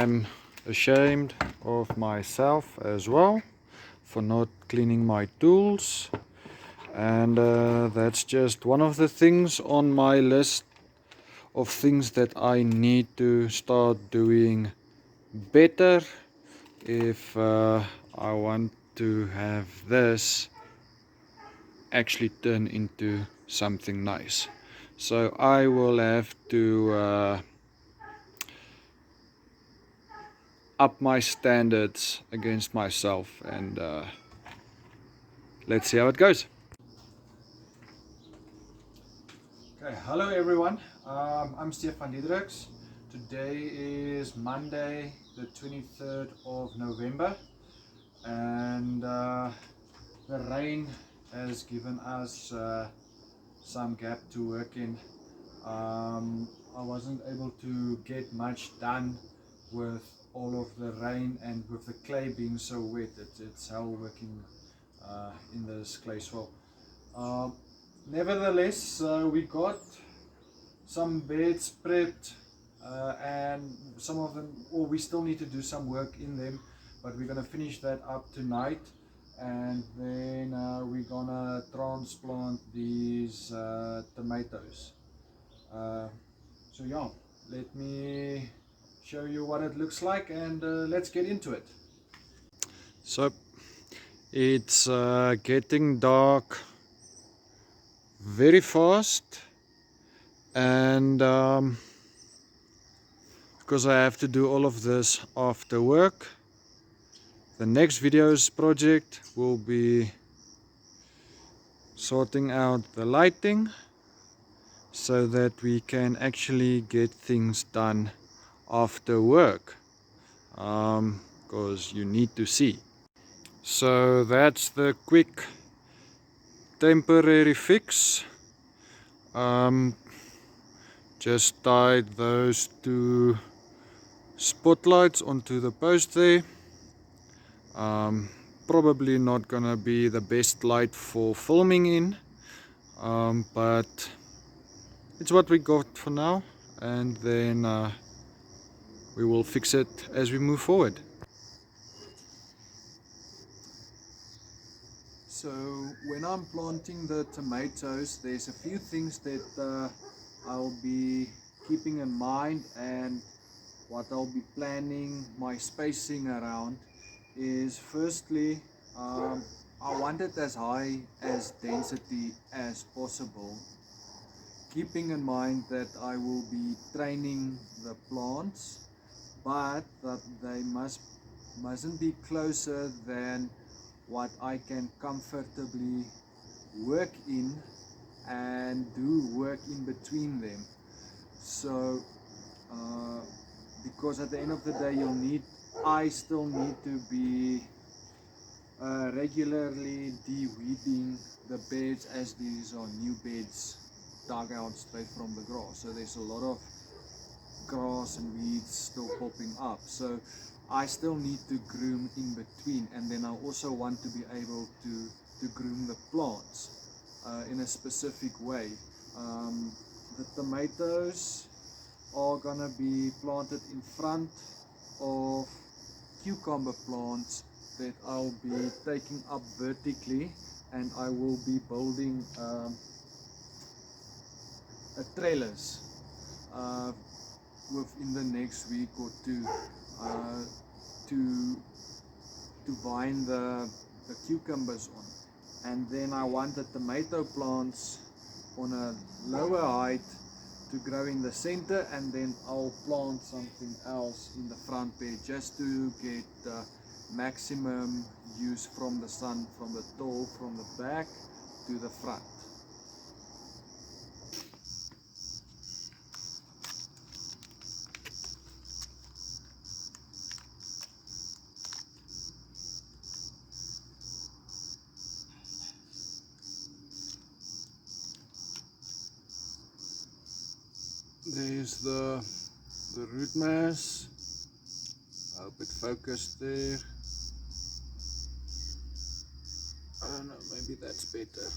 I'm ashamed of myself as well for not cleaning my tools, and that's just one of the things on my list of things that I need to start doing better if I want to have this actually turn into something nice. So I will have to up my standards against myself, and let's see how it goes. Okay, hello everyone. I'm Stefan Diedericks. Today is Monday, the 23rd of November, and the rain has given us some gap to work in. I wasn't able to get much done with all of the rain, and with the clay being so wet, it's hell working in this clay swamp. Nevertheless, we got some beds prepped, and some of them, or we still need to do some work in them, but we're gonna finish that up tonight, and then we're gonna transplant these tomatoes. So yeah, let me show you what it looks like, and let's get into it. So it's getting dark very fast, and because I have to do all of this after work, the next video's project will be sorting out the lighting so that we can actually get things done after work, because you need to see. So that's the quick temporary fix. Just tied those two spotlights onto the post there. Probably not gonna be the best light for filming in, but it's what we got for now, and then we will fix it as we move forward. So when I'm planting the tomatoes, there's a few things that I'll be keeping in mind, and what I'll be planning my spacing around is, firstly, I want it as high as density as possible, keeping in mind that I will be training the plants, but that they mustn't be closer than what I can comfortably work in and do work in between them. So because at the end of the day I still need to be regularly de-weeding the beds, as these are new beds dug out straight from the grass, so there's a lot of grass and weeds still popping up, so I still need to groom in between, and then I also want to be able to groom the plants in a specific way. The tomatoes are gonna be planted in front of cucumber plants that I'll be taking up vertically, and I will be building a trellis within the next week or two to vine the cucumbers on. And then I want the tomato plants on a lower height to grow in the center, and then I'll plant something else in the front there just to get maximum use from the sun, from the top, from the back to the front. There's the root mass. I hope it focused there. I don't know, maybe that's better.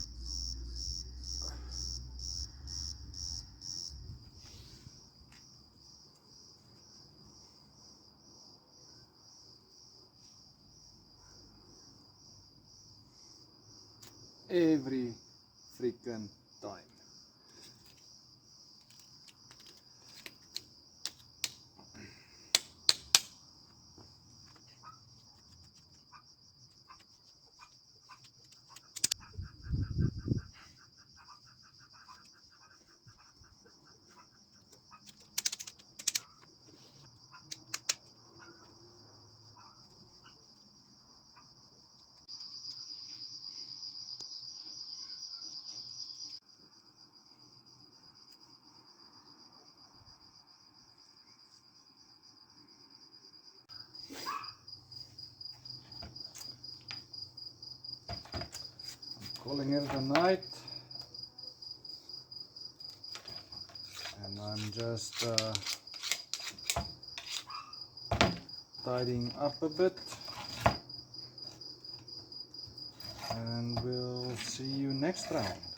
every freaking time. Calling it a night, and I'm just tidying up a bit, and we'll see you next round.